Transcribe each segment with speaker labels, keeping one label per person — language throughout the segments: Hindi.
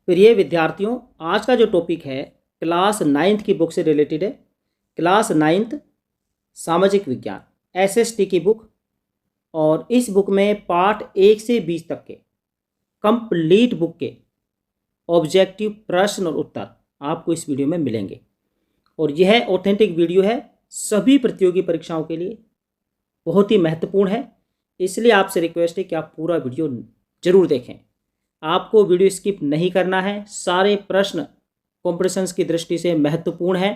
Speaker 1: प्रिय विद्यार्थियों, आज का जो टॉपिक है क्लास 9th की बुक से रिलेटेड है। क्लास 9th सामाजिक विज्ञान एसएसटी की बुक, और इस बुक में पार्ट 1 से 20 तक के कंप्लीट बुक के ऑब्जेक्टिव प्रश्न और उत्तर आपको इस वीडियो में मिलेंगे। और यह ऑथेंटिक वीडियो है, सभी प्रतियोगी परीक्षाओं के लिए बहुत ही महत्वपूर्ण है। इसलिए आपसे रिक्वेस्ट है कि आप पूरा वीडियो जरूर देखें। आपको वीडियो स्किप नहीं करना है। सारे प्रश्न कॉम्पिटिशन्स की दृष्टि से महत्वपूर्ण है।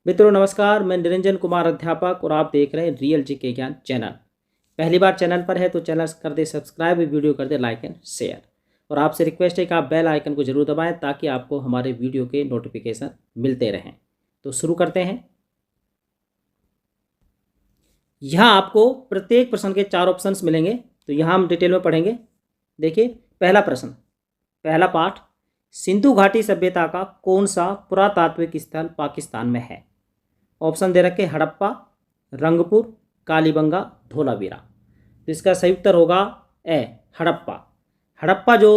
Speaker 1: मित्रों नमस्कार, मैं निरंजन कुमार अध्यापक और आप देख रहे हैं रियल जीके ज्ञान चैनल। पहली बार चैनल पर है तो चैनल कर दे सब्सक्राइब, वीडियो कर दे लाइक एंड शेयर। और आपसे रिक्वेस्ट है कि आप बेल आइकन को जरूर दबाएं ताकि आपको हमारे वीडियो के नोटिफिकेशन मिलते रहें। तो शुरू करते हैं। यहाँ आपको प्रत्येक प्रश्न के 4 ऑप्शंस मिलेंगे, तो यहाँ हम डिटेल में पढ़ेंगे। देखिए, पहला प्रश्न, पहला पाठ, सिंधु घाटी सभ्यता का कौन सा पुरातात्विक स्थल पाकिस्तान में है? ऑप्शन दे रखे हड़प्पा, रंगपुर, कालीबंगा, धोलावीरा। तो इसका सही उत्तर होगा ए, हड़प्पा। हड़प्पा जो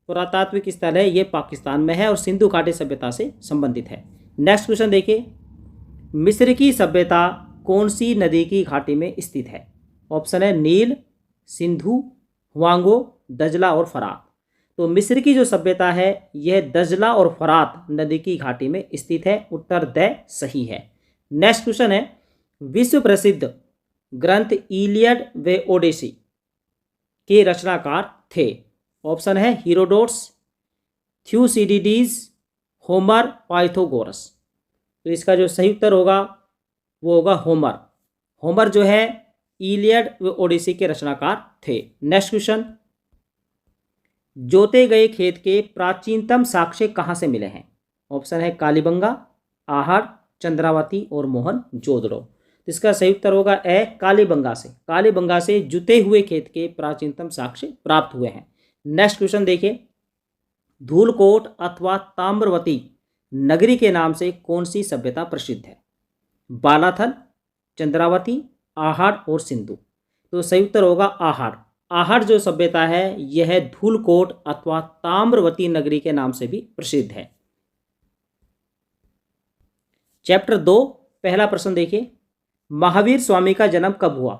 Speaker 1: पुरातात्विक स्थल है ये पाकिस्तान में है और सिंधु घाटी सभ्यता से संबंधित है। नेक्स्ट क्वेश्चन देखिए, मिस्र की सभ्यता कौन सी नदी की घाटी में स्थित है? ऑप्शन है नील, सिंधु, हुआंगो, दजला और फरात। तो मिस्र की जो सभ्यता है यह दजला और फरात नदी की घाटी में स्थित है। उत्तर द सही है। नेक्स्ट क्वेश्चन है, विश्व प्रसिद्ध ग्रंथ इलियड व ओडेसी के रचनाकार थे? ऑप्शन है हीरोडोट्स, थ्यूसिडिडीज, होमर, पाइथागोरस। तो इसका जो सही उत्तर होगा वो होगा होमर। होमर जो है इलियड व ओडेसी के रचनाकार थे। नेक्स्ट क्वेश्चन, जोते गए खेत के प्राचीनतम साक्ष्य कहाँ से मिले हैं? ऑप्शन है कालीबंगा, आहड़, चंद्रावती और मोहन जोदड़ो। तो इसका सही उत्तर होगा ए, कालीबंगा से। कालीबंगा से जुते हुए खेत के प्राचीनतम साक्ष्य प्राप्त हुए हैं। नेक्स्ट क्वेश्चन देखिए, धूलकोट अथवा ताम्रवती नगरी के नाम से कौन सी सभ्यता प्रसिद्ध है? बालाथल, चंद्रावती, आहड़ और सिंधु। तो सही उत्तर होगा आहड़। आहड़ जो सभ्यता है यह धूलकोट अथवा ताम्रवती नगरी के नाम से भी प्रसिद्ध है। चैप्टर 2 पहला प्रश्न देखिए, महावीर स्वामी का जन्म कब हुआ?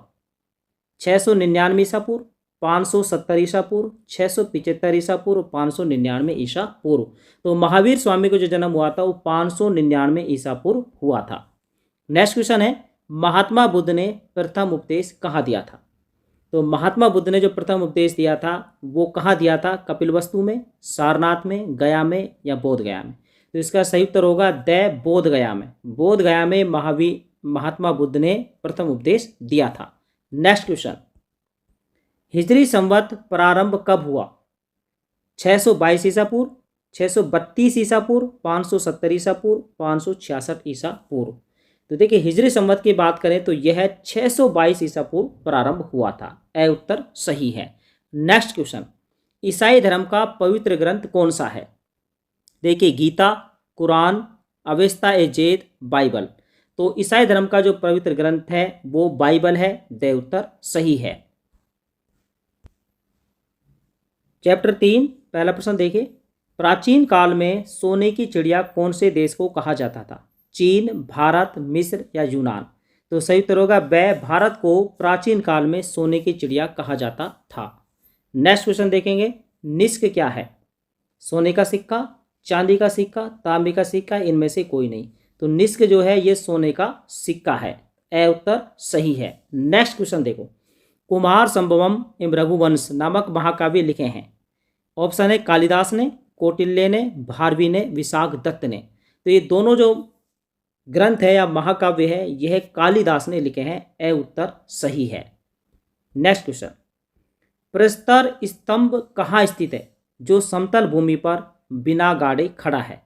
Speaker 1: 699 ईसा पूर्व, 570 ईसा पूर्व, 675 ईसा पूर्व, 599 ईसा पूर्व। तो महावीर स्वामी को जो जन्म हुआ था वो 599 ईसा पूर्व हुआ था। नेक्स्ट क्वेश्चन है, महात्मा बुद्ध ने प्रथम उपदेश कहाँ दिया था? तो महात्मा बुद्ध ने जो प्रथम उपदेश दिया था वो कहाँ दिया था? कपिलवस्तु में, सारनाथ में, गया में या बोध गया में। तो इसका सही उत्तर होगा द बोध गया में। बोध गया में महात्मा बुद्ध ने प्रथम उपदेश दिया था। नेक्स्ट क्वेश्चन, हिजरी संवत प्रारंभ कब हुआ? 622 ईसा पूर्व, 632 ईसा पूर्व, 570 ईसा पूर्व, 566 ईसा पूर्व। तो देखिए, हिजरी संवत की बात करें तो यह 622 ईसा पूर्व प्रारंभ हुआ था। ए उत्तर सही है। नेक्स्ट क्वेश्चन, ईसाई धर्म का पवित्र ग्रंथ कौन सा है? देखिए, गीता, कुरान, अवेस्ता ए जेद, बाइबल। तो ईसाई धर्म का जो पवित्र ग्रंथ है वो बाइबल है। द उत्तर सही है। चैप्टर 3 पहला प्रश्न देखिए, प्राचीन काल में सोने की चिड़िया कौन से देश को कहा जाता था? चीन, भारत, मिस्र या यूनान। तो सही उत्तर होगा ब, भारत को प्राचीन काल में सोने की चिड़िया कहा जाता था। नेक्स्ट क्वेश्चन देखेंगे, निष्क क्या है? सोने का सिक्का, चांदी का सिक्का, तांबे का सिक्का, इनमें से कोई नहीं। तो निष्क जो है ये सोने का सिक्का है। ए उत्तर सही है। नेक्स्ट क्वेश्चन देखो, कुमार संभवम एवं रघुवंश नामक महाकाव्य लिखे हैं? ऑप्शन है कालिदास ने, कौटिल्य ने, भारवी ने, विशाख दत्त ने। तो ये दोनों जो ग्रंथ है या महाकाव्य है यह कालिदास ने लिखे हैं। ए उत्तर सही है। नेक्स्ट क्वेश्चन, प्रस्तर स्तंभ कहाँ स्थित है जो समतल भूमि पर बिना गाड़े खड़ा है?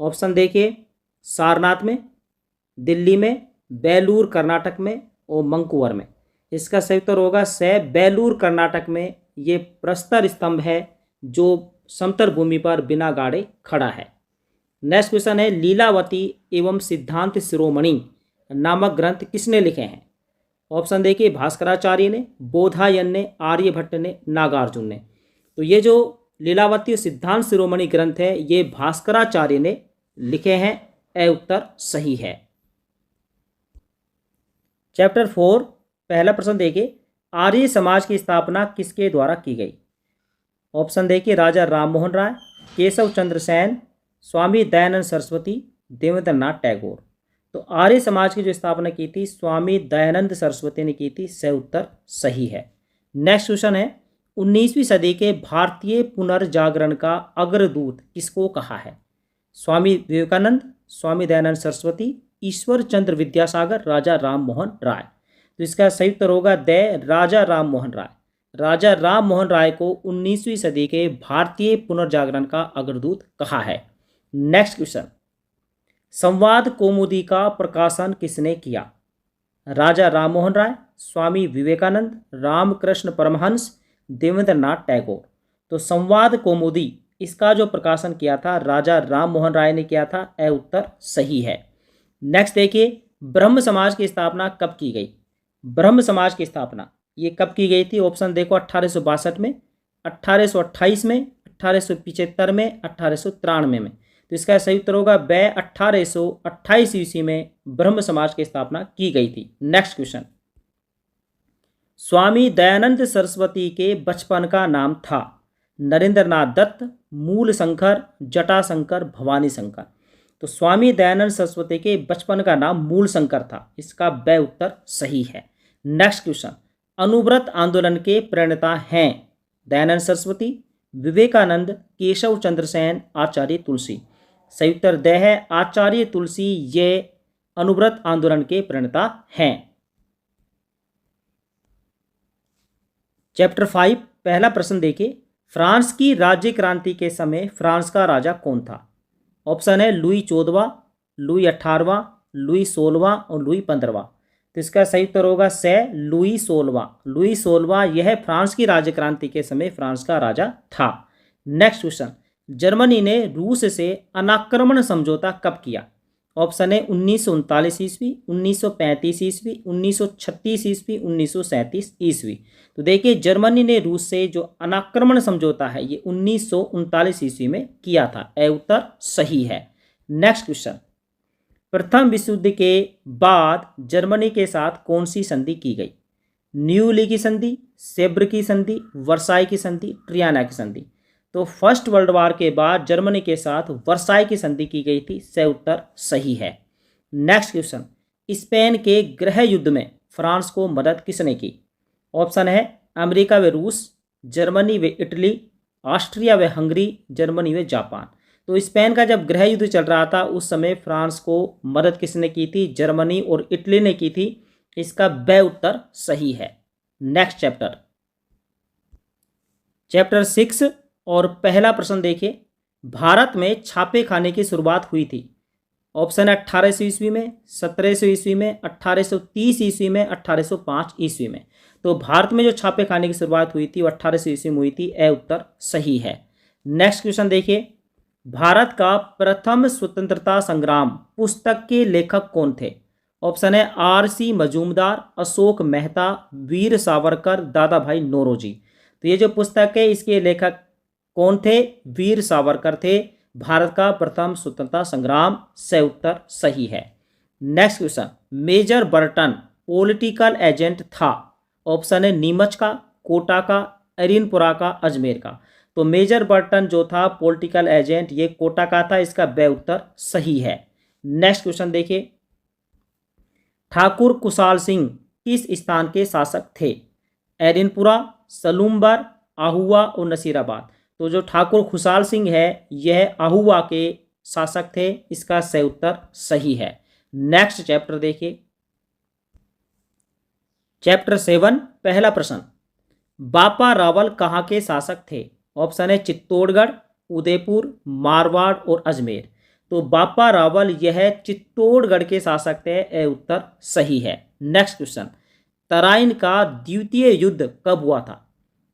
Speaker 1: ऑप्शन देखिए, सारनाथ में, दिल्ली में, बेलूर कर्नाटक में और मंकुवर में। इसका सही उत्तर होगा से, बेलूर कर्नाटक में ये प्रस्तर स्तंभ है जो समतल भूमि पर बिना गाड़े खड़ा है। नेक्स्ट क्वेश्चन है, लीलावती एवं सिद्धांत शिरोमणि नामक ग्रंथ किसने लिखे हैं? ऑप्शन देखिए, भास्कराचार्य ने, बोधायन ने, आर्यभट्ट ने, नागार्जुन ने। तो ये जो लीलावती सिद्धांत शिरोमणि ग्रंथ है, ये भास्कराचार्य ने लिखे हैं। ए उत्तर सही है। चैप्टर 4 पहला प्रश्न देखिए, आर्य समाज की स्थापना किसके द्वारा की गई? ऑप्शन देखिए, राजा राममोहन राय, केशव चंद्र सेन, स्वामी दयानंद सरस्वती, देवेंद्र नाथ टैगोर। तो आर्य समाज की जो स्थापना की थी स्वामी दयानंद सरस्वती ने की थी। सही उत्तर सही है। नेक्स्ट क्वेश्चन है, 19वीं सदी के भारतीय पुनर्जागरण का अग्रदूत किसको कहा है? स्वामी विवेकानंद, स्वामी दयानंद सरस्वती, ईश्वर चंद्र विद्यासागर, राजा राममोहन राय। तो इसका सही उत्तर होगा द राजा राममोहन राय। राजा राममोहन राय को 19वीं सदी के भारतीय पुनर्जागरण का अग्रदूत कहा है। नेक्स्ट क्वेश्चन, संवाद कौमुदी का प्रकाशन किसने किया? राजा राममोहन राय, स्वामी विवेकानंद, रामकृष्ण परमहंस, देवेंद्र नाथ टैगोर। तो संवाद कौमुदी इसका जो प्रकाशन किया था राजा राममोहन राय ने किया था। ए उत्तर सही है। नेक्स्ट देखिए, ब्रह्म समाज की स्थापना कब की गई? ब्रह्म समाज की स्थापना ये कब की गई थी? ऑप्शन देखो, 1862 में, 1828 में, 1875 में, 1893 में। तो इसका सही उत्तर होगा ब 1828 ईस्वी में ब्रह्म समाज की स्थापना की गई थी। नेक्स्ट क्वेश्चन, स्वामी दयानंद सरस्वती के बचपन का नाम था? नरेंद्र नाथ दत्त, मूल शंकर, जटाशंकर, भवानी शंकर। तो स्वामी दयानंद सरस्वती के बचपन का नाम मूल शंकर था। इसका ब उत्तर सही है। नेक्स्ट क्वेश्चन, अनुव्रत आंदोलन के प्रणेता हैं? दयानंद सरस्वती, विवेकानंद, केशव चंद्र सेन, आचार्य तुलसी। सही उत्तर द है आचार्य तुलसी, ये अनुव्रत आंदोलन के प्रणेता हैं। चैप्टर 5 पहला प्रश्न देखिए, फ्रांस की राज्य क्रांति के समय फ्रांस का राजा कौन था? ऑप्शन है लुई 14वां, लुई 18वां, लुई 16वां और लुई 15वां। तो इसका सही उत्तर होगा से लुई 16वां। लुई 16वां यह फ्रांस की राज्य क्रांति के समय फ्रांस का राजा था। नेक्स्ट क्वेश्चन, जर्मनी ने रूस से अनाक्रमण समझौता कब किया? ऑप्शन है 1939 ईस्वी, 1935 ईस्वी, 1936 ईस्वी, 1937 ईस्वी। तो देखिए, जर्मनी ने रूस से जो अनाक्रमण समझौता है ये 1939 ईस्वी में किया था। ए उत्तर सही है। नेक्स्ट क्वेश्चन, प्रथम विश्व युद्ध के बाद जर्मनी के साथ कौन सी संधि की गई? न्यूली की संधि, सेब्र की संधि, वर्साई की संधि, ट्रियाना की संधि। तो फर्स्ट वर्ल्ड वार के बाद जर्मनी के साथ वर्साई की संधि की गई थी। सही उत्तर सही है। नेक्स्ट क्वेश्चन, स्पेन के गृह युद्ध में फ्रांस को मदद किसने की? ऑप्शन है अमेरिका व रूस, जर्मनी व इटली, ऑस्ट्रिया व हंगरी, जर्मनी व जापान। तो स्पेन का जब गृह युद्ध चल रहा था उस समय फ्रांस को मदद किसने की थी? जर्मनी और इटली ने की थी। इसका ब उत्तर सही है। नेक्स्ट चैप्टर, चैप्टर 6 और पहला प्रश्न देखिए, भारत में छापे खाने की शुरुआत हुई थी? ऑप्शन है 1800 ईस्वी में, 1700 ईस्वी में, 1830 ईस्वी में, 1805 ईस्वी में। तो भारत में जो छापे खाने की शुरुआत हुई थी वो 1800 ईस्वी में हुई थी। ए उत्तर सही है। नेक्स्ट क्वेश्चन देखिए, भारत का प्रथम स्वतंत्रता संग्राम पुस्तक के लेखक कौन थे? ऑप्शन है R.C. मजूमदार, अशोक मेहता, वीर सावरकर, दादा भाई नौरोजी। तो ये जो पुस्तक है इसके लेखक कौन थे? वीर सावरकर थे। भारत का प्रथम स्वतंत्रता संग्राम। सही उत्तर सही है। Next question, major Burton political agent था? ऑप्शन है नीमच का, कोटा का, अरिनपुरा का, अजमेर का। तो मेजर बर्टन जो था पॉलिटिकल एजेंट ये कोटा का था। इसका ब उत्तर सही है। नेक्स्ट क्वेश्चन देखिए, ठाकुर कुशाल सिंह किस स्थान के शासक थे? एरिनपुरा, सलूमबर, आहुआ और नसीराबाद। तो जो ठाकुर खुशाल सिंह है यह आहुआ के शासक थे। इसका सही उत्तर सही है। नेक्स्ट चैप्टर देखिए, चैप्टर 7 पहला प्रश्न, बापा रावल कहाँ के शासक थे? ऑप्शन है चित्तौड़गढ़, उदयपुर, मारवाड़ और अजमेर। तो बापा रावल यह चित्तौड़गढ़ के शासक थे। ए उत्तर सही है। नेक्स्ट क्वेश्चन, तराइन का द्वितीय युद्ध कब हुआ था?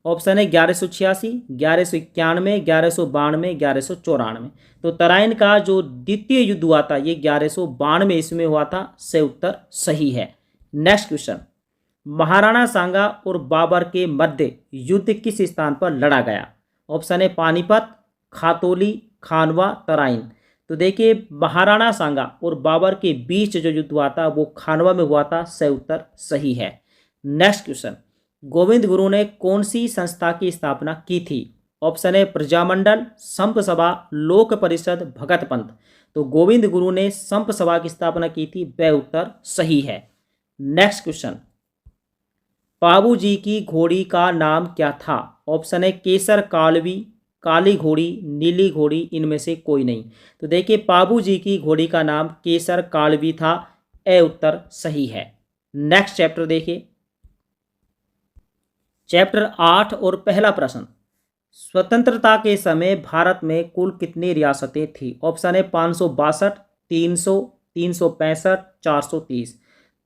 Speaker 1: ऑप्शन है 1186, 1191, 1192, 1194। तो तराइन का जो द्वितीय युद्ध हुआ था ये 1192 ईस्वी में हुआ था। से उत्तर सही है। नेक्स्ट क्वेश्चन, महाराणा सांगा और बाबर के मध्य युद्ध किस स्थान पर लड़ा गया? ऑप्शन है पानीपत, खातौली, खानवा, तराइन। तो देखिए महाराणा सांगा और बाबर के बीच जो युद्ध हुआ था वो खानवा में हुआ था, सही उत्तर सही है। नेक्स्ट क्वेश्चन, गोविंद गुरु ने कौन सी संस्था की स्थापना की थी? ऑप्शन है प्रजामंडल, संप सभा, लोक परिषद, भगत पंथ। तो गोविंद गुरु ने संप सभा की स्थापना की थी, वह उत्तर सही है। नेक्स्ट क्वेश्चन, पाबू जी की घोड़ी का नाम क्या था? ऑप्शन है केसर, कालवी, काली घोड़ी, नीली घोड़ी, इनमें से कोई नहीं। तो देखिए पाबू जी की घोड़ी का नाम केसर कालवी था, ए उत्तर सही है। नेक्स्ट चैप्टर देखिए, चैप्टर 8 और पहला प्रश्न, स्वतंत्रता के समय भारत में कुल कितनी रियासतें थी? ऑप्शन है 562, 300, 365, 430।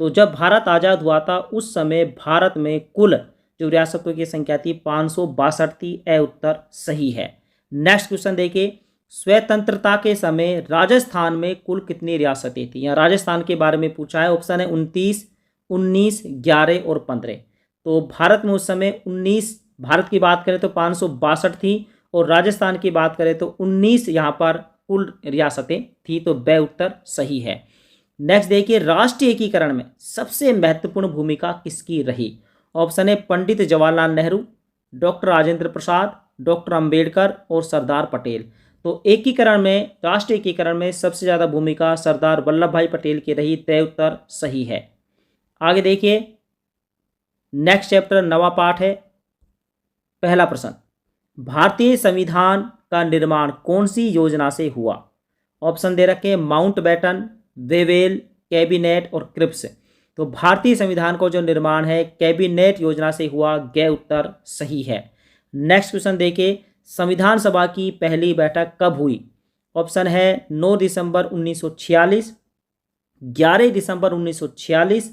Speaker 1: तो जब भारत आज़ाद हुआ था उस समय भारत में कुल जो रियासतों की संख्या थी 562 थी, ए उत्तर सही है। नेक्स्ट क्वेश्चन देखिए, स्वतंत्रता के समय राजस्थान में कुल कितनी रियासतें थी? यहाँ राजस्थान के बारे में पूछा है, ऑप्शन है 29, 19, 11 और 15। तो भारत में उस समय 19, भारत की बात करें तो 562 थी और राजस्थान की बात करें तो 19 यहाँ पर कुल रियासतें थी, तो ब उत्तर सही है। नेक्स्ट देखिए, राष्ट्रीय एकीकरण में सबसे महत्वपूर्ण भूमिका किसकी रही? ऑप्शन है पंडित जवाहरलाल नेहरू, डॉक्टर राजेंद्र प्रसाद, डॉक्टर अंबेडकर और सरदार पटेल। तो एकीकरण में, राष्ट्रीय एकीकरण में सबसे ज़्यादा भूमिका सरदार वल्लभ भाई पटेल की रही, तय उत्तर सही है। आगे देखिए, नेक्स्ट चैप्टर नवा पाठ है। पहला प्रश्न, भारतीय संविधान का निर्माण कौन सी योजना से हुआ? ऑप्शन दे रखे माउंटबेटन, वेवेल, कैबिनेट और क्रिप्स। तो भारतीय संविधान का जो निर्माण है कैबिनेट योजना से हुआ, ग उत्तर सही है। नेक्स्ट क्वेश्चन देखिए, संविधान सभा की पहली बैठक कब हुई? ऑप्शन है 9 दिसंबर 1946, 11 दिसंबर 1946,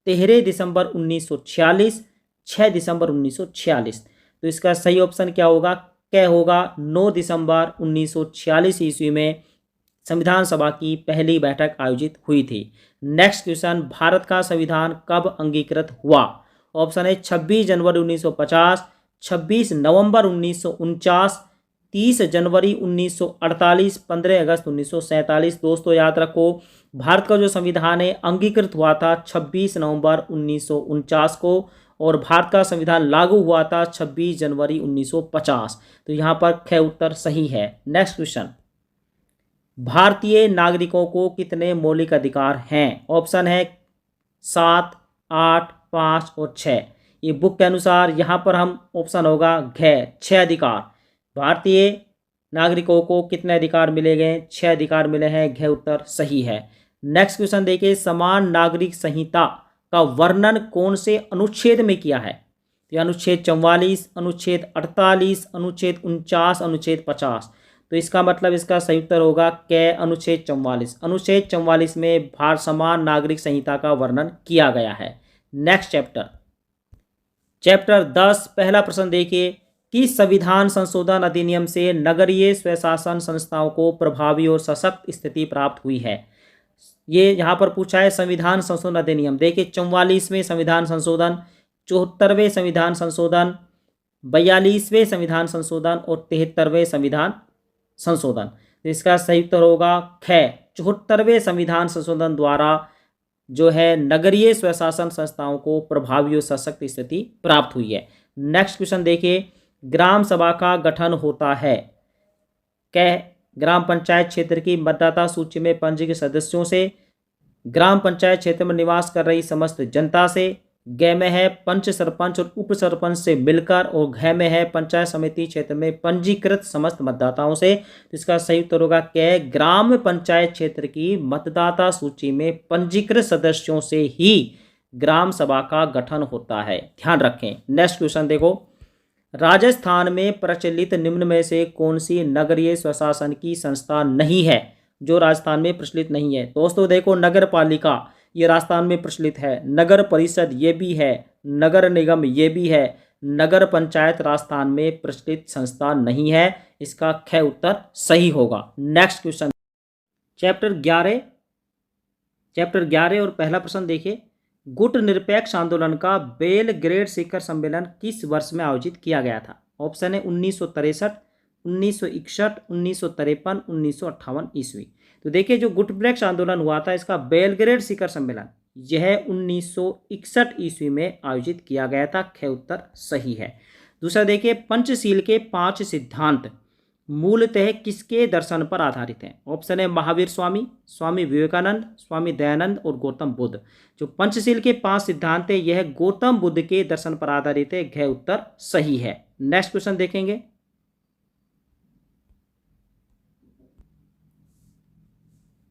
Speaker 1: 13 दिसंबर 1946, 6 दिसंबर 1946। तो इसका सही ऑप्शन क्या होगा? क्या होगा? 9 दिसंबर 1946 ईस्वी में संविधान सभा की पहली बैठक आयोजित हुई थी। नेक्स्ट क्वेश्चन, भारत का संविधान कब अंगीकृत हुआ? ऑप्शन है 26 जनवरी 1950, 26 नवंबर 1949, 30 जनवरी 1948, 15 अगस्त 1947। दोस्तों याद रखो, भारत का जो संविधान है अंगीकृत हुआ था 26 नवंबर 1949 को और भारत का संविधान लागू हुआ था 26 जनवरी 1950। तो यहाँ पर ख उत्तर सही है। नेक्स्ट क्वेश्चन, भारतीय नागरिकों को कितने मौलिक अधिकार हैं? ऑप्शन है 7, 8, 5 और 6। ये बुक के अनुसार यहाँ पर हम ऑप्शन होगा घ, 6 अधिकार। भारतीय नागरिकों को कितने अधिकार मिले गए? 6 अधिकार मिले हैं, घ उत्तर सही है। नेक्स्ट क्वेश्चन देखिए, समान नागरिक संहिता का वर्णन कौन से अनुच्छेद में किया है? तो अनुच्छेद 44, अनुच्छेद 48, अनुच्छेद 49, अनुच्छेद 50। तो इसका मतलब इसका सही उत्तर होगा क, अनुच्छेद 44। अनुच्छेद 44 में भारत समान नागरिक संहिता का वर्णन किया गया है। नेक्स्ट चैप्टर, चैप्टर 10 पहला प्रश्न देखिए, किस संविधान संशोधन अधिनियम से नगरीय स्वशासन संस्थाओं को प्रभावी और सशक्त स्थिति प्राप्त हुई है? ये यहाँ पर पूछा है संविधान संशोधन अधिनियम। देखिए 44वें संविधान संशोधन, 74वें संविधान संशोधन, 42वें संविधान संशोधन और 73वें संविधान संशोधन। तो इसका सही उत्तर होगा ख, 74वें संविधान संशोधन द्वारा जो है नगरीय स्वशासन संस्थाओं को प्रभावी और सशक्त स्थिति प्राप्त हुई है। नेक्स्ट क्वेश्चन देखिए, ग्राम सभा का गठन होता है क, ग्राम पंचायत क्षेत्र की मतदाता सूची में पंजीकृत सदस्यों से, ग्राम पंचायत क्षेत्र में निवास कर रही समस्त जनता से, ग में है पंच, सरपंच और उप सरपंच से मिलकर और घ में है पंचायत समिति क्षेत्र में पंजीकृत समस्त मतदाताओं से। तो इसका सही उत्तर होगा क, ग्राम पंचायत क्षेत्र की मतदाता सूची में पंजीकृत सदस्यों से ही ग्राम सभा का गठन होता है, ध्यान रखें। नेक्स्ट क्वेश्चन देखो, राजस्थान में प्रचलित निम्न में से कौन सी नगरीय स्वशासन की संस्था नहीं है जो राजस्थान में प्रचलित नहीं है? दोस्तों देखो, नगर पालिका ये राजस्थान में प्रचलित है, नगर परिषद ये भी है, नगर निगम ये भी है, नगर पंचायत राजस्थान में प्रचलित संस्था नहीं है। इसका ख उत्तर सही होगा। नेक्स्ट क्वेश्चन, चैप्टर 11 और पहला प्रश्न देखिए, गुट निरपेक्ष आंदोलन का बेलग्रेड शिखर सम्मेलन किस वर्ष में आयोजित किया गया था? ऑप्शन है 1963, 1961, 1953, 1958 ईस्वी। तो देखिए जो गुटब्रेक्स आंदोलन हुआ था इसका बेलग्रेड शिखर सम्मेलन यह 1961 ईस्वी में आयोजित किया गया था। ख उत्तर सही है। दूसरा देखिए पंचशील के 5 सिद्धांत मूलतः किसके दर्शन पर आधारित हैं? ऑप्शन है महावीर स्वामी, स्वामी विवेकानंद, स्वामी दयानंद और गौतम बुद्ध। जो पंचशील के 5 सिद्धांत है यह गौतम बुद्ध के दर्शन पर आधारित है। घ उत्तर सही है। नेक्स्ट क्वेश्चन देखेंगे।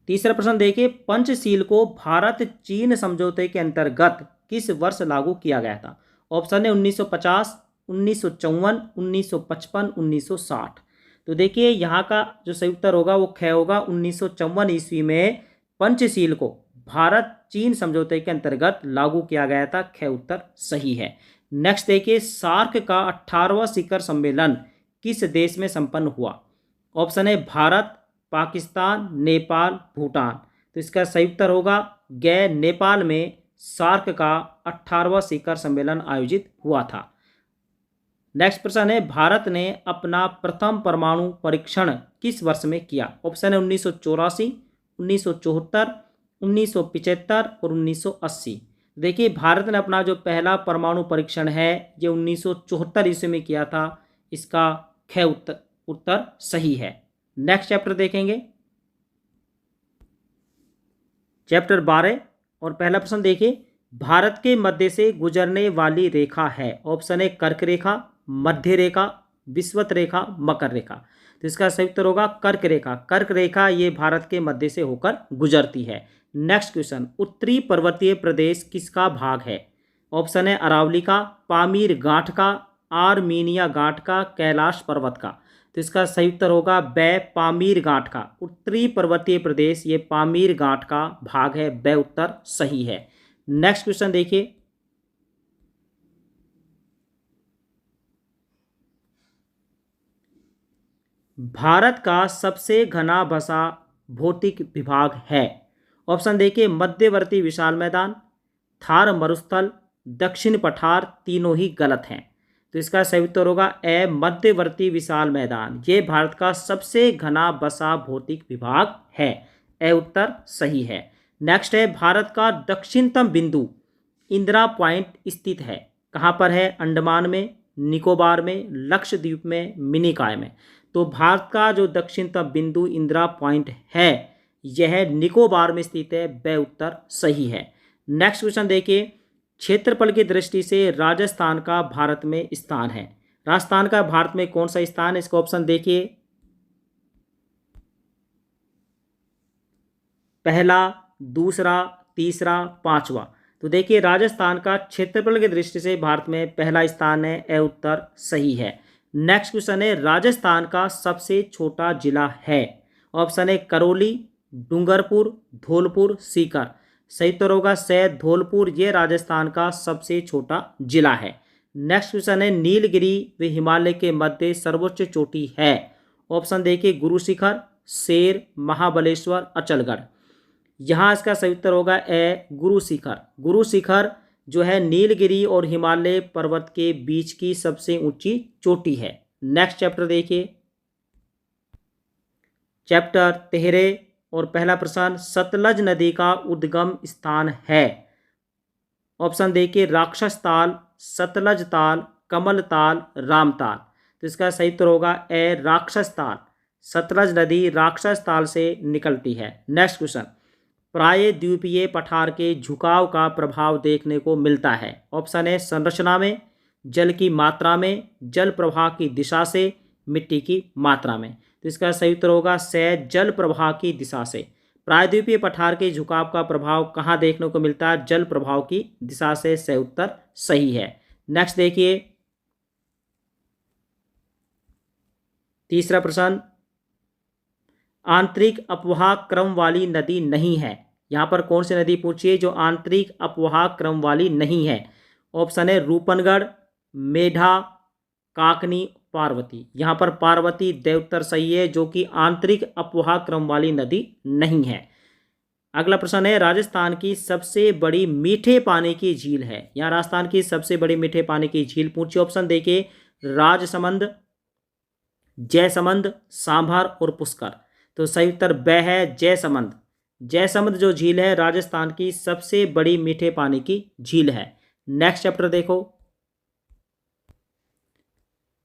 Speaker 1: तीसरा प्रश्न देखिए पंचशील को भारत चीन समझौते के अंतर्गत किस वर्ष लागू किया गया था? ऑप्शन है 1950, 1954, 1955, 1960। तो देखिए यहाँ का जो सही उत्तर होगा वो ख होगा। 1954 ईस्वी में पंचशील को भारत चीन समझौते के अंतर्गत लागू किया गया था। ख उत्तर सही है। नेक्स्ट देखिए सार्क का 18वां शिखर सम्मेलन किस देश में संपन्न हुआ? ऑप्शन है भारत, पाकिस्तान, नेपाल, भूटान। तो इसका सही उत्तर होगा ग नेपाल में सार्क का 18वां शिखर सम्मेलन आयोजित हुआ था। नेक्स्ट प्रश्न है भारत ने अपना प्रथम परमाणु परीक्षण किस वर्ष में किया? ऑप्शन है 1984, 1974, 1975 और 1980। देखिए भारत ने अपना जो पहला परमाणु परीक्षण है ये 1974 ईस्वी में किया था। इसका ख उत्तर सही है। नेक्स्ट चैप्टर देखेंगे, चैप्टर 12 और पहला प्रश्न देखिए भारत के मध्य से गुजरने वाली रेखा है। ऑप्शन है कर्क रेखा, मध्य रेखा, विषुवत रेखा, मकर रेखा। तो इसका सही उत्तर होगा कर्क रेखा। कर्क रेखा ये भारत के मध्य से होकर गुजरती है। नेक्स्ट क्वेश्चन उत्तरी पर्वतीय प्रदेश किसका भाग है? ऑप्शन है अरावली का, पामीर गांठ का, आर्मीनिया गांठ का, कैलाश पर्वत का। तो इसका सही उत्तर होगा ब पामीर गांठ का। उत्तरी पर्वतीय प्रदेश ये पामीर गांठ का भाग है। ब उत्तर सही है। नेक्स्ट क्वेश्चन देखिए भारत का सबसे घना बसा भौतिक विभाग है। ऑप्शन देखिए मध्यवर्ती विशाल मैदान, थार मरुस्थल, दक्षिण पठार, तीनों ही गलत हैं। तो इसका सही उत्तर होगा ए मध्यवर्ती विशाल मैदान। ये भारत का सबसे घना बसा भौतिक विभाग है। ए उत्तर सही है। नेक्स्ट है भारत का दक्षिणतम बिंदु इंदिरा पॉइंट स्थित है। कहाँ पर है? अंडमान में, निकोबार में, लक्षद्वीप में, मिनिकॉय में। तो भारत का जो दक्षिणतम बिंदु इंदिरा पॉइंट है यह निकोबार में स्थित है। ब उत्तर सही है। नेक्स्ट क्वेश्चन देखिए क्षेत्रफल की दृष्टि से राजस्थान का भारत में स्थान है। राजस्थान का भारत में कौन सा स्थान है? इसका ऑप्शन देखिए पहला, दूसरा, तीसरा, पांचवा। तो देखिए राजस्थान का क्षेत्रफल की दृष्टि से भारत में पहला स्थान है। ए उत्तर सही है। नेक्स्ट क्वेश्चन है राजस्थान का सबसे छोटा जिला है। ऑप्शन है करौली, डूंगरपुर, धौलपुर, सीकर। सही उत्तर होगा से धौलपुर। ये राजस्थान का सबसे छोटा जिला है। नेक्स्ट क्वेश्चन है नीलगिरी व हिमालय के मध्य सर्वोच्च चोटी है। ऑप्शन देखिए गुरु शिखर, शेर, महाबलेश्वर, अचलगढ़। यहाँ इसका सही उत्तर होगा ए गुरु शिखर। गुरु शिखर जो है नीलगिरी और हिमालय पर्वत के बीच की सबसे ऊंची चोटी है। नेक्स्ट चैप्टर देखिए चैप्टर 13 और पहला प्रश्न सतलज नदी का उद्गम स्थान है। ऑप्शन देखिए राक्षस ताल, सतलज ताल, कमल ताल, रामताल। तो इसका सही उत्तर होगा ए राक्षस ताल। सतलज नदी राक्षस ताल से निकलती है। नेक्स्ट क्वेश्चन प्राय द्वीपीय पठार के झुकाव का प्रभाव देखने को मिलता है। ऑप्शन है संरचना में, जल की मात्रा में, जल प्रवाह की दिशा से, मिट्टी की मात्रा में। तो इसका सही उत्तर होगा से जल प्रवाह की दिशा से। प्रायद्वीपीय पठार के झुकाव का प्रभाव कहाँ देखने को मिलता है? जल प्रवाह की दिशा से। सही उत्तर सही है। नेक्स्ट देखिए तीसरा प्रश्न आंतरिक अपवाह क्रम वाली नदी नहीं है। यहाँ पर कौन सी नदी पूछी है जो आंतरिक अपवाह क्रम वाली नहीं है? ऑप्शन है रूपनगढ़, मेढा, काकनी, पार्वती। यहाँ पर पार्वती द उत्तर सही है जो कि आंतरिक अपवाह क्रम वाली नदी नहीं है। अगला प्रश्न है राजस्थान की सबसे बड़ी मीठे पानी की झील है। यहाँ राजस्थान की सबसे बड़ी मीठे पानी की झील पूछी। ऑप्शन देखिए राजसमंद, जयसमंद, सांभर और पुष्कर। तो सही उत्तर ब है जयसमंद। जयसमंद जो झील है राजस्थान की सबसे बड़ी मीठे पानी की झील है। नेक्स्ट चैप्टर देखो,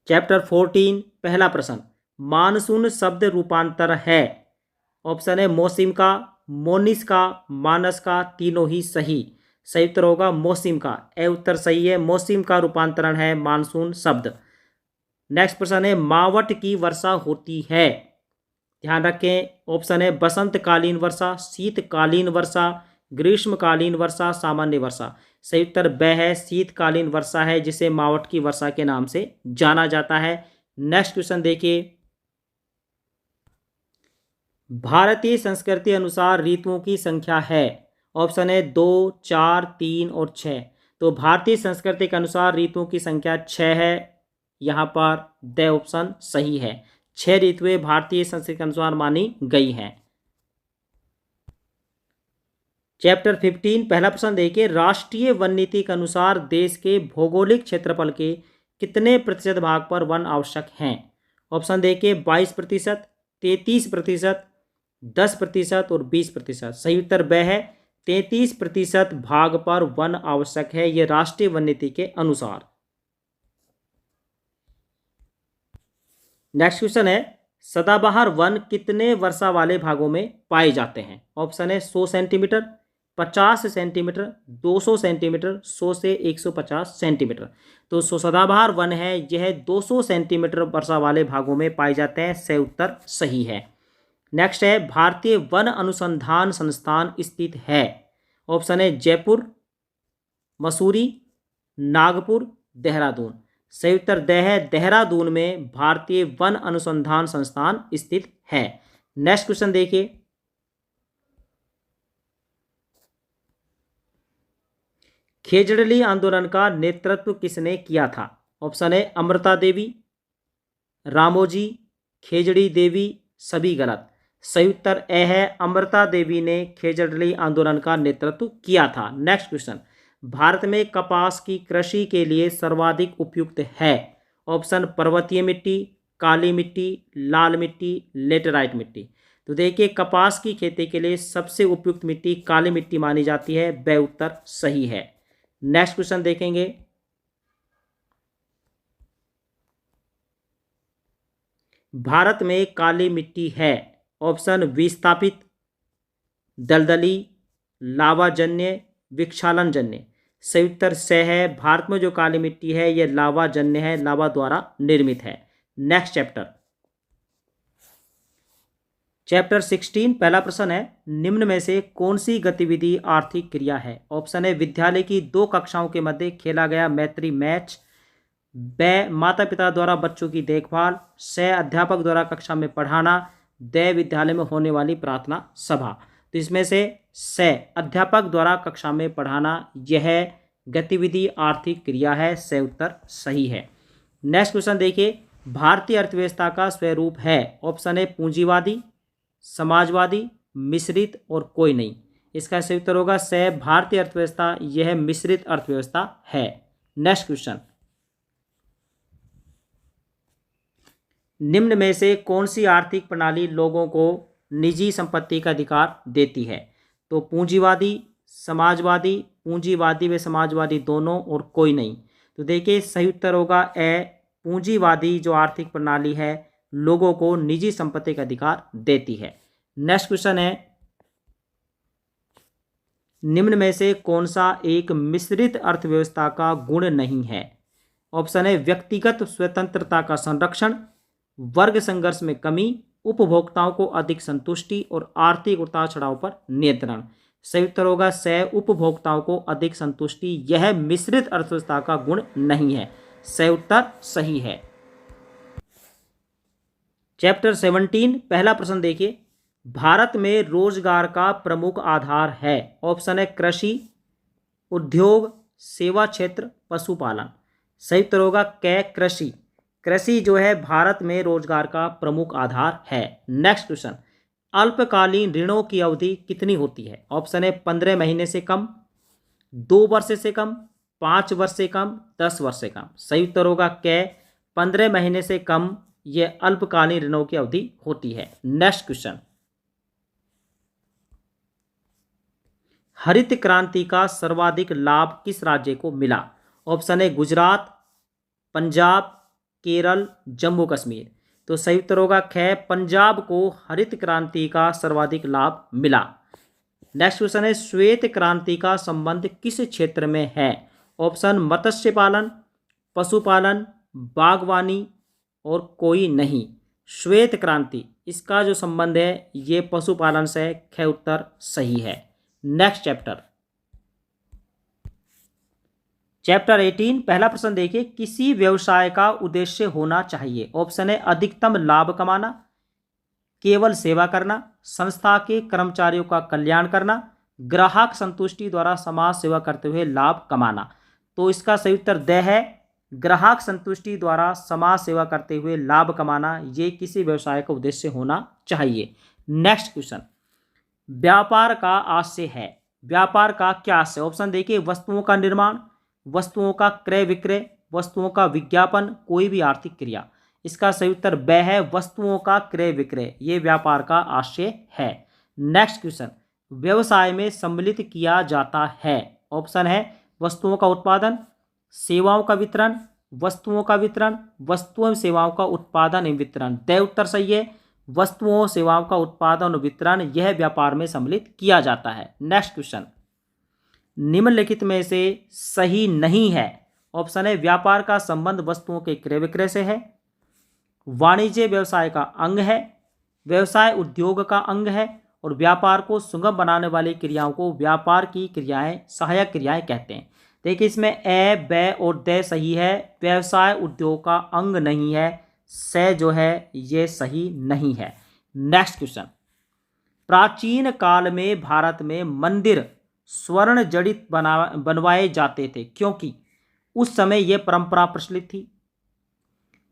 Speaker 1: चैप्टर 14 पहला प्रश्न, मानसून शब्द रूपांतर है। ऑप्शन है मौसम का, मोनिस का, मानस का, तीनों ही सही। सही उत्तर होगा मौसम का। ए उत्तर सही है, मौसम का रूपांतरण है मानसून शब्द। नेक्स्ट प्रश्न है मावट की वर्षा होती है। ध्यान रखें, ऑप्शन है बसंतकालीन वर्षा, शीतकालीन वर्षा, ग्रीष्मकालीन वर्षा, सामान्य वर्षा। सही उत्तर ब है, शीतकालीन वर्षा है जिसे मावट की वर्षा के नाम से जाना जाता है। नेक्स्ट क्वेश्चन देखिए, भारतीय संस्कृति अनुसार ऋतुओं की संख्या है। ऑप्शन है 2, 4, 3 और 6। तो भारतीय संस्कृति के अनुसार ऋतुओं की संख्या 6 है। यहाँ पर द ऑप्शन सही है। 6 ऋतुएं भारतीय संस्कृति के अनुसार मानी गई हैं। चैप्टर 15 पहला प्रश्न देखिए, राष्ट्रीय वन नीति के अनुसार देश के भौगोलिक क्षेत्रफल के कितने प्रतिशत भाग पर वन आवश्यक हैं। ऑप्शन देखिए 22%, 33%, 10% और 20%। सही उत्तर ब है, 33% भाग पर वन आवश्यक है, यह राष्ट्रीय वन नीति के अनुसार। नेक्स्ट क्वेश्चन है, सदाबहार वन कितने वर्षा वाले भागों में पाए जाते हैं। ऑप्शन है 100 सेंटीमीटर, 50 सेंटीमीटर, 200 सेंटीमीटर, 100 से 150 सेंटीमीटर। तो सदाबहार वन है यह 200 सेंटीमीटर वर्षा वाले भागों में पाए जाते हैं। सही उत्तर सही है। नेक्स्ट है, भारतीय वन अनुसंधान संस्थान स्थित है। ऑप्शन है जयपुर, मसूरी, नागपुर, देहरादून। सही उत्तर द है, देहरादून में भारतीय वन अनुसंधान संस्थान स्थित है। नेक्स्ट क्वेश्चन देखिए, खेजड़ली आंदोलन का नेतृत्व किसने किया था। ऑप्शन है अमृता देवी, रामोजी, खेजड़ी देवी, सभी गलत। सही उत्तर ए है, अमृता देवी ने खेजड़ली आंदोलन का नेतृत्व किया था। नेक्स्ट क्वेश्चन, भारत में कपास की कृषि के लिए सर्वाधिक उपयुक्त है। ऑप्शन पर्वतीय मिट्टी, काली मिट्टी, लाल मिट्टी, लेटेराइट मिट्टी। तो देखिए कपास की खेती के लिए सबसे उपयुक्त मिट्टी काली मिट्टी मानी जाती है। ब उत्तर सही है। नेक्स्ट क्वेश्चन देखेंगे, भारत में काली मिट्टी है। ऑप्शन विस्थापित, दलदली, लावाजन्य, विक्षालन जन्य। सही उत्तर स है, भारत में जो काली मिट्टी है यह लावा जन्य है, लावा द्वारा निर्मित है। नेक्स्ट चैप्टर 16 पहला प्रश्न है, निम्न में से कौन सी गतिविधि आर्थिक क्रिया है। ऑप्शन है विद्यालय की 2 कक्षाओं के मध्य खेला गया मैत्री मैच, ब माता पिता द्वारा बच्चों की देखभाल, स अध्यापक द्वारा कक्षा में पढ़ाना, द विद्यालय में होने वाली प्रार्थना सभा। तो इसमें से स अध्यापक द्वारा कक्षा में पढ़ाना यह गतिविधि आर्थिक क्रिया है। स उत्तर सही है। नेक्स्ट क्वेश्चन देखिए, भारतीय अर्थव्यवस्था का स्वरूप है। ऑप्शन है पूंजीवादी, समाजवादी, मिश्रित और कोई नहीं। इसका सही उत्तर होगा स भारतीय अर्थव्यवस्था यह मिश्रित अर्थव्यवस्था है। नेक्स्ट क्वेश्चन, निम्न में से कौन सी आर्थिक प्रणाली लोगों को निजी संपत्ति का अधिकार देती है। तो पूंजीवादी, समाजवादी, पूंजीवादी व समाजवादी दोनों और कोई नहीं। तो देखिए सही उत्तर होगा ए पूंजीवादी जो आर्थिक प्रणाली है लोगों को निजी संपत्ति का अधिकार देती है। नेक्स्ट क्वेश्चन है, निम्न में से कौन सा एक मिश्रित अर्थव्यवस्था का गुण नहीं है। ऑप्शन है व्यक्तिगत स्वतंत्रता का संरक्षण, वर्ग संघर्ष में कमी, उपभोक्ताओं को अधिक संतुष्टि और आर्थिक उतार चढ़ाव पर नियंत्रण। सही उत्तर होगा स उपभोक्ताओं को अधिक संतुष्टि यह मिश्रित अर्थव्यवस्था का गुण नहीं है। सही उत्तर सही है। चैप्टर 17 पहला प्रश्न देखिए, भारत में रोजगार का प्रमुख आधार है। ऑप्शन है कृषि, उद्योग, सेवा क्षेत्र, पशुपालन। सही उत्तर होगा क कृषि। कृषि जो है भारत में रोजगार का प्रमुख आधार है। नेक्स्ट क्वेश्चन, अल्पकालीन ऋणों की अवधि कितनी होती है। ऑप्शन है 15 महीने से कम, 2 वर्ष से कम, 5 वर्ष से कम, 10 वर्ष से कम। सही उत्तर होगा क 15 महीने से कम ये अल्पकालीन ऋणों की अवधि होती है। नेक्स्ट क्वेश्चन, हरित क्रांति का सर्वाधिक लाभ किस राज्य को मिला? ऑप्शन है गुजरात, पंजाब, केरल, जम्मू कश्मीर। तो सही उत्तर होगा ख, पंजाब को हरित क्रांति का सर्वाधिक लाभ मिला। नेक्स्ट क्वेश्चन है, श्वेत क्रांति का संबंध किस क्षेत्र में है? ऑप्शन मत्स्य पालन, पशुपालन, बागवानी और कोई नहीं। श्वेत क्रांति इसका जो संबंध है ये पशुपालन से है। ख उत्तर सही है। नेक्स्ट चैप्टर, चैप्टर 18 पहला प्रश्न देखिए, किसी व्यवसाय का उद्देश्य होना चाहिए। ऑप्शन है अधिकतम लाभ कमाना, केवल सेवा करना, संस्था के कर्मचारियों का कल्याण करना, ग्राहक संतुष्टि द्वारा समाज सेवा करते हुए लाभ कमाना। तो इसका सही उत्तर द है, ग्राहक संतुष्टि द्वारा समाज सेवा करते हुए लाभ कमाना ये किसी व्यवसाय का उद्देश्य होना चाहिए। नेक्स्ट क्वेश्चन, व्यापार का आशय है। व्यापार का क्या आशय? ऑप्शन देखिए, वस्तुओं का निर्माण, वस्तुओं का क्रय विक्रय, वस्तुओं का विज्ञापन, कोई भी आर्थिक क्रिया। इसका सही उत्तर ब है, वस्तुओं का क्रय विक्रय ये व्यापार का आशय है। नेक्स्ट क्वेश्चन, व्यवसाय में सम्मिलित किया जाता है। ऑप्शन है वस्तुओं का उत्पादन, सेवाओं का वितरण, वस्तुओं का वितरण, वस्तुओं एवं सेवाओं का उत्पादन एवं वितरण। द उत्तर सही है, वस्तुओं सेवाओं का उत्पादन और वितरण यह व्यापार में सम्मिलित किया जाता है। नेक्स्ट क्वेश्चन, निम्नलिखित में से सही नहीं है। ऑप्शन है व्यापार का संबंध वस्तुओं के क्रय विक्रय से है, वाणिज्य व्यवसाय का अंग है, व्यवसाय उद्योग का अंग है और व्यापार को सुगम बनाने वाली क्रियाओं को व्यापार की क्रियाएं, सहायक क्रियाएं कहते हैं। देखिए इसमें ए, ब और द सही है, व्यवसाय उद्योग का अंग नहीं है, से जो है ये सही नहीं है। नेक्स्ट क्वेश्चन, प्राचीन काल में भारत में मंदिर स्वर्ण जड़ित बनवाए जाते थे क्योंकि उस समय यह परंपरा प्रचलित थी।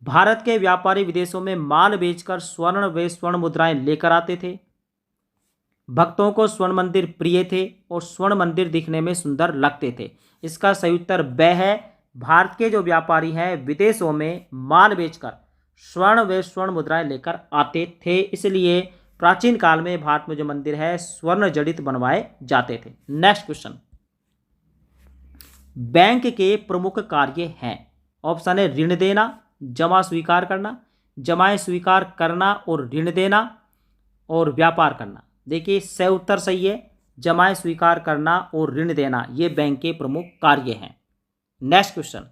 Speaker 1: भारत के व्यापारी विदेशों में माल बेचकर स्वर्ण व स्वर्ण मुद्राएं लेकर आते थे। भक्तों को स्वर्ण मंदिर प्रिय थे और स्वर्ण मंदिर दिखने में सुंदर लगते थे। इसका सही उत्तर ब है, भारत के जो व्यापारी हैं विदेशों में माल बेचकर स्वर्ण व स्वर्ण मुद्राएं लेकर आते थे, इसलिए प्राचीन काल में भारत में जो मंदिर है स्वर्ण जड़ित बनवाए जाते थे। नेक्स्ट क्वेश्चन, बैंक के प्रमुख कार्य हैं। ऑप्शन है ऋण देना, जमा स्वीकार करना, जमाएं स्वीकार करना और ऋण देना और व्यापार करना। देखिए सही उत्तर सही है, जमाएं स्वीकार करना और ऋण देना ये बैंक के प्रमुख कार्य हैं। नेक्स्ट क्वेश्चन,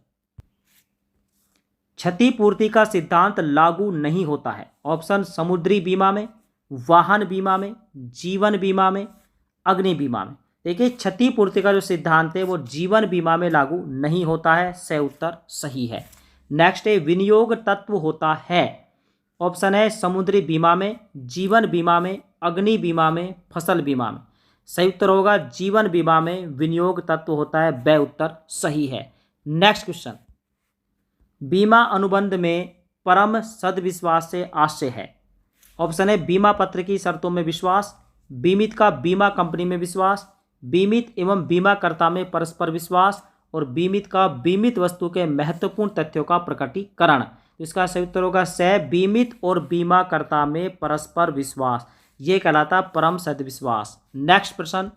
Speaker 1: क्षतिपूर्ति का सिद्धांत लागू नहीं होता है। ऑप्शन समुद्री बीमा में, वाहन बीमा में, जीवन बीमा में, अग्नि बीमा में। देखिए क्षतिपूर्ति का जो सिद्धांत है वो जीवन बीमा में लागू नहीं होता है, सही उत्तर सही है। नेक्स्ट है विनियोग तत्व होता है। ऑप्शन है समुद्री बीमा में, जीवन बीमा में, अग्नि बीमा में, फसल बीमा में। सही उत्तर होगा जीवन बीमा में विनियोग तत्व होता है, ब उत्तर सही है। नेक्स्ट क्वेश्चन, बीमा अनुबंध में परम सद्विश्वास से आशय है। ऑप्शन है बीमा पत्र की शर्तों में विश्वास, बीमित का बीमा कंपनी में विश्वास, बीमित एवं बीमाकर्ता में परस्पर विश्वास और बीमित का बीमित वस्तु के महत्वपूर्ण तथ्यों का प्रकटीकरण। तो इसका सही उत्तर होगा स, बीमित और बीमाकर्ता में परस्पर विश्वास ये कहलाता परम सद्विश्वास। नेक्स्ट प्रश्न,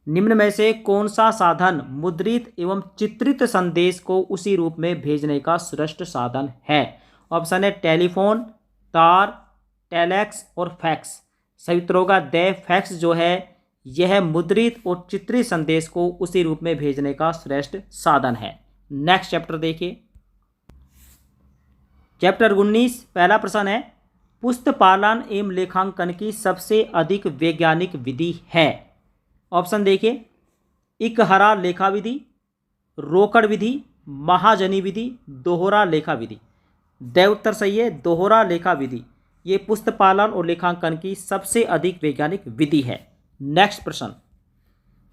Speaker 1: निम्न में से कौन सा साधन मुद्रित एवं चित्रित संदेश को उसी रूप में भेजने का श्रेष्ठ साधन है? ऑप्शन है टेलीफोन, तार, टेलेक्स और फैक्स। सही उत्तर होगा द, फैक्स जो है यह मुद्रित और चित्रित संदेश को उसी रूप में भेजने का श्रेष्ठ साधन है। नेक्स्ट चैप्टर देखिए, चैप्टर 19 पहला प्रश्न है, पुस्तपालन एवं लेखांकन की सबसे अधिक वैज्ञानिक विधि है। ऑप्शन देखिए इकहरा लेखा विधि, रोकड़ विधि, महाजनी विधि, दोहरा लेखा विधि। द उत्तर सही है, दोहरा लेखा विधि ये पुस्तपालन और लेखांकन की सबसे अधिक वैज्ञानिक विधि है। नेक्स्ट प्रश्न,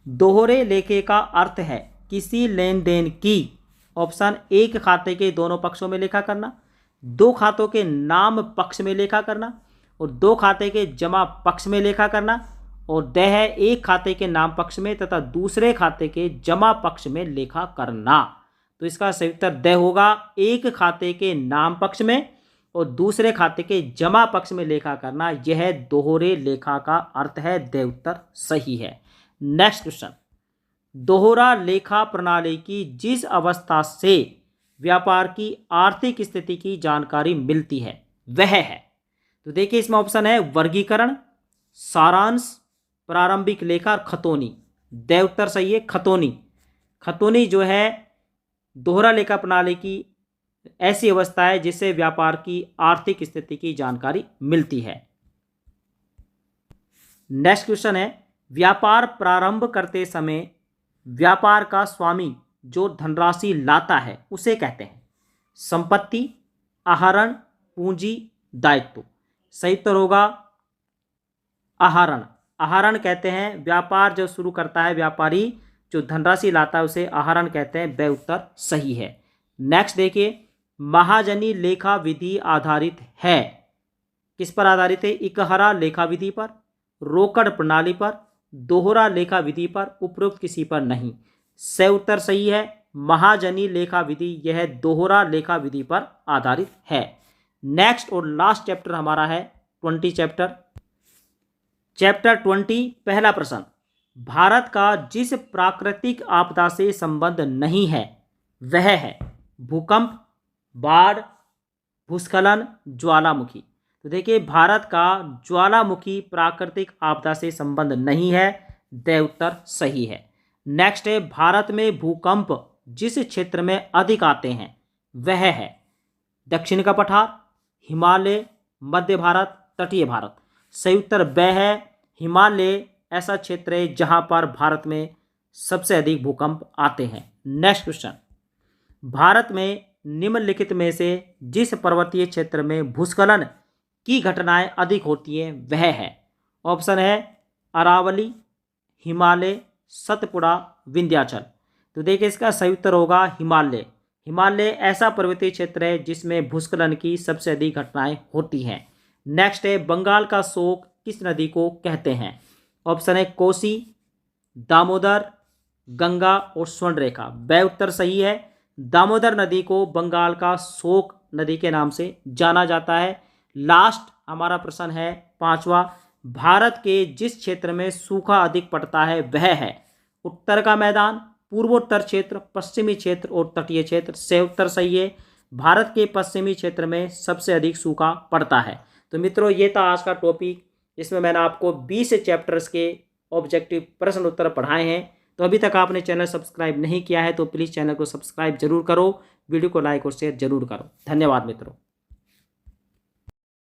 Speaker 1: दोहरे लेखे का अर्थ है किसी लेन देन की। ऑप्शन एक खाते के दोनों पक्षों में लेखा करना, दो खातों के नाम पक्ष में लेखा करना और दो खाते के जमा पक्ष में लेखा करना और द है एक खाते के नाम पक्ष में तथा दूसरे खाते के जमा पक्ष में लेखा करना। तो इसका सही उत्तर द होगा। एक खाते के नाम पक्ष में और दूसरे खाते के जमा पक्ष में लेखा करना, यह दोहरे लेखा का अर्थ है। द उत्तर सही है। नेक्स्ट क्वेश्चन, दोहरा लेखा प्रणाली की जिस अवस्था से व्यापार की आर्थिक स्थिति की जानकारी मिलती है वह है। तो देखिए इसमें ऑप्शन है वर्गीकरण, सारांश, प्रारंभिक लेखा और खतौनी। द उत्तर सही है, खतौनी। खतौनी जो है दोहरा लेखा प्रणाली की ऐसी अवस्था है जिससे व्यापार की आर्थिक स्थिति की जानकारी मिलती है। नेक्स्ट क्वेश्चन है, व्यापार प्रारंभ करते समय व्यापार का स्वामी जो धनराशि लाता है उसे कहते हैं संपत्ति, आहरण, पूंजी, दायित्व। सही उत्तर होगा आहरण। आहरण कहते हैं, व्यापार जो शुरू करता है व्यापारी जो धनराशि लाता है उसे आहरण कहते हैं। ब उत्तर सही है। नेक्स्ट देखिए, महाजनी लेखा विधि आधारित है, किस पर आधारित है? इकहरा लेखा विधि पर, रोकड़ प्रणाली पर, दोहरा लेखा विधि पर, उपरोक्त किसी पर नहीं। स उत्तर सही है, महाजनी लेखा विधि यह दोहरा लेखा विधि पर आधारित है। नेक्स्ट और लास्ट चैप्टर हमारा है 20 चैप्टर 20। पहला प्रश्न, भारत का जिस प्राकृतिक आपदा से संबंध नहीं है वह है भूकंप, बाढ़, भूस्खलन, ज्वालामुखी। तो देखिए भारत का ज्वालामुखी प्राकृतिक आपदा से संबंध नहीं है। द उत्तर सही है। नेक्स्ट है, भारत में भूकंप जिस क्षेत्र में अधिक आते हैं वह है दक्षिण का पठार, हिमालय, मध्य भारत, तटीय भारत। सही उत्तर ब है, हिमालय ऐसा क्षेत्र है जहां पर भारत में सबसे अधिक भूकंप आते हैं। नेक्स्ट क्वेश्चन, भारत में निम्नलिखित में से जिस पर्वतीय क्षेत्र में भूस्खलन की घटनाएं अधिक होती हैं वह है। ऑप्शन है अरावली, हिमालय, सतपुड़ा, विंध्याचल। तो देखिए इसका सही उत्तर होगा हिमालय। हिमालय ऐसा पर्वतीय क्षेत्र है जिसमें भूस्खलन की सबसे अधिक घटनाएं होती हैं। नेक्स्ट है, बंगाल का शोक किस नदी को कहते हैं? ऑप्शन है कोसी, दामोदर, गंगा और स्वर्णरेखा। ब उत्तर सही है, दामोदर नदी को बंगाल का शोक नदी के नाम से जाना जाता है। लास्ट हमारा प्रश्न है 5वां, भारत के जिस क्षेत्र में सूखा अधिक पड़ता है वह है उत्तर का मैदान, पूर्वोत्तर क्षेत्र, पश्चिमी क्षेत्र और तटीय क्षेत्र। से उत्तर सही है, भारत के पश्चिमी क्षेत्र में सबसे अधिक सूखा पड़ता है। तो मित्रों ये था आज का टॉपिक, इसमें मैंने आपको 20 चैप्टर्स के ऑब्जेक्टिव प्रश्न उत्तर पढ़ाए हैं। तो अभी तक आपने चैनल सब्सक्राइब नहीं किया है तो प्लीज़ चैनल को सब्सक्राइब जरूर करो, वीडियो को लाइक और शेयर जरूर करो। धन्यवाद मित्रों।